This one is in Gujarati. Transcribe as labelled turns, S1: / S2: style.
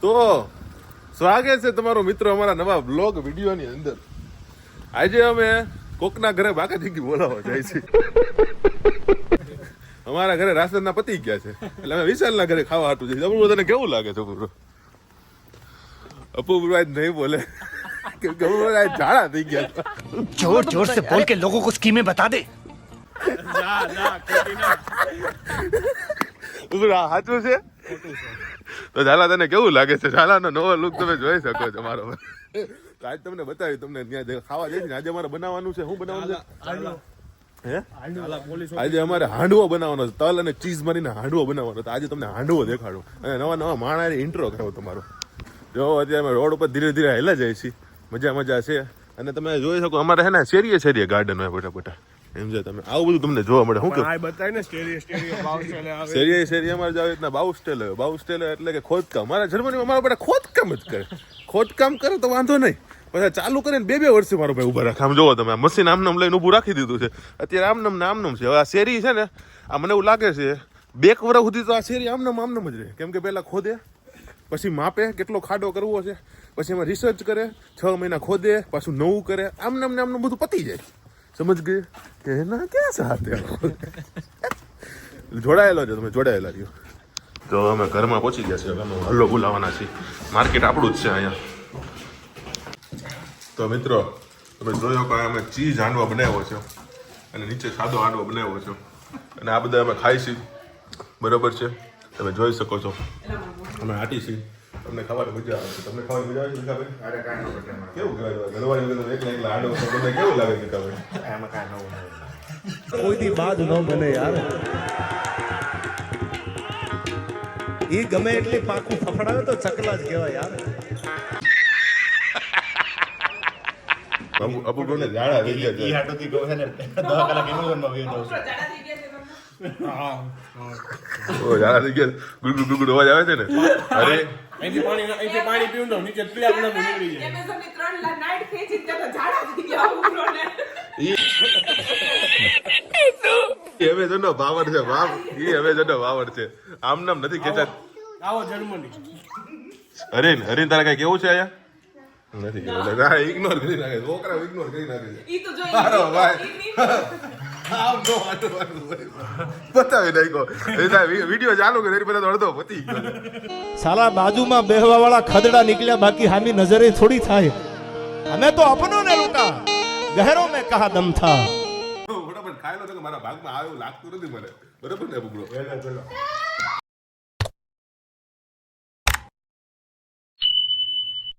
S1: તો સ્વાગત છે તમારો મિત્રો અમારા નવા બ્લોગ વિડીયોની અંદર. આજે અમે કોકના ઘરે બાકા થીકી બોલાવવા જાય છે. અમારા ઘરે રાશનના પતી ગયા છે એટલે અમે વિશાલના ઘરે ખાવા હાટું જઈએ. અપુ તને કેવું લાગે છે? અપુ આજ નહીં બોલે ઝાડા થઈ ગયા.
S2: जोर जोर से बोल के लोगों को स्कीमें बता दे.
S1: સાચું છે તો ઝાલા તને કેવું લાગે છે? ઝાલાનો નવો લુક તમે જોઈ શકો છો મારો. તો આજ તમને બતાવી, તમને ત્યાં ખાવા જઈશ ને. આજે અમારે બનાવવાનું છે, શું બનાવવાનું છે? આજે અમારે હાંડવો બનાવવાનો છે. તલ અને ચીઝ મારીને હાંડવો બનાવવાનો. તો આજે તમને હાંડવો દેખાડું અને નવા નવા માણસ ઇન્ટ્રો કરાવો તમારો. જો અત્યારે અમે રોડ ઉપર ધીરે ધીરે હેલા જાય છીએ. મજા છે. અને તમે જોઈ શકો અમારે છે ને શેરીએ ગાર્ડન હોય બધા એમ છે. તમે આવું બધું તમને જોવા મળે. શું શેરી અમારે જાવ રીતના બાઉસ્ટેલ હોય. બાઉસ્ટેલ એટલે કે ખોદકામ. અમારા જર્મનીમાં અમારા બધા ખોદકામ જ કરે. ખોદકામ કરે તો વાંધો નહીં, પછી ચાલુ કરીને બે વર્ષે મારો ભાઈ ઉભા રાખે. આમ જોવો તમે, મશીન આમનામ લઈને ઊભું રાખી દીધું છે. અત્યારે આમનામ છે. હવે આ શેરી છે ને, આ મને એવું લાગે છે 2 વર્ષ સુધી તો આ શેરી આમનામ જ રહે. કેમ કે પહેલા ખોદે, પછી માપે કેટલો ખાડો કરવો છે, પછી એમાં રિસર્ચ કરે, 6 મહિના ખોદે, પાછું નવું કરે. આમનામ બધું પતી જાય. સમજ ગઈ કે એના ક્યાં સાથે જોડાયેલો છે. તમે જોડાયેલા રહ્યો. તો અમે ઘરમાં પહોંચી ગયા છીએ. અમે હલ્લો બોલાવાના છીએ. માર્કેટ આપણું જ છે અહીંયા. તો મિત્રો તમે જોયો કે અમે ચીઝ હાંડવો બનાવ્યો છે અને નીચે સાદો હાંડવો બનાવ્યો છે અને આ બધા અમે ખાઈશું. બરોબર છે, તમે જોઈ શકો છો. અમે હાટી છીએ. તમને ખાવાની મજા આવે છે. તમને ખાવાની મજા આવે છે ભાઈ? કેવું કહેવાય ઘરવાળી વગર એકલા હાંડવો તમને કેવું લાગે છે ભાઈ?
S3: એમાં કાંઈ નવું નહીં.
S4: કોઈ દી બાદ ન બને યાર. એ ગમે એટલી પાકું ફફડાવે તો ચકલા જ કહેવાય યાર.
S1: અપુ કોને ઝાડા થઈ ગયા છે.
S3: ઈ હાટોથી ગયો છે ને 10 કલાક એમેઝોનમાં વહી જાઉં છું.
S1: ઓ ઝાડા થઈ ગયા. ગુડ અવાજ આવે છે ને. અરે
S5: અહીંથી પાણી પીવું તો નીચે પ્લેટ ના નીકળી જાય.
S6: એમેઝોનની 3 નાઈટ ખેંચી તો ઝાડા થઈ ગયા ઉગરોને.
S1: એમેઝોનનો પાવર છે બાપ. એ એમેઝોનનો પાવર છે. આમ નામ નથી ખેંચા.
S5: આવો જર્મની.
S1: હરીન તારે કઈ કેવું છે અહીંયા? નથી કેવું. ઇગ્નોર કરી નાખે. છોકરા ઇગ્નોર કરી નાખે છે.
S6: ઈ તો જોઈ
S1: મારો ભાઈ આમ નો બતાવી નાખ્યો. વિડીયો ચાલુ કરે એની પહેલા તો અડધો પતી ગયો.
S4: સાલા બાજુમાં બેહવા વાળા ખદડા નીકળ્યા, બાકી હામી નજરે થોડી થાય. અમે તો અપનો ને લૂટા, ગહેરો મેં કહા દમ થા.
S1: ફટાફટ ખાઈ લો તો મારા ભાગમાં આવે એવું લાગતું નથી મને. બરોબર ને બુગડો?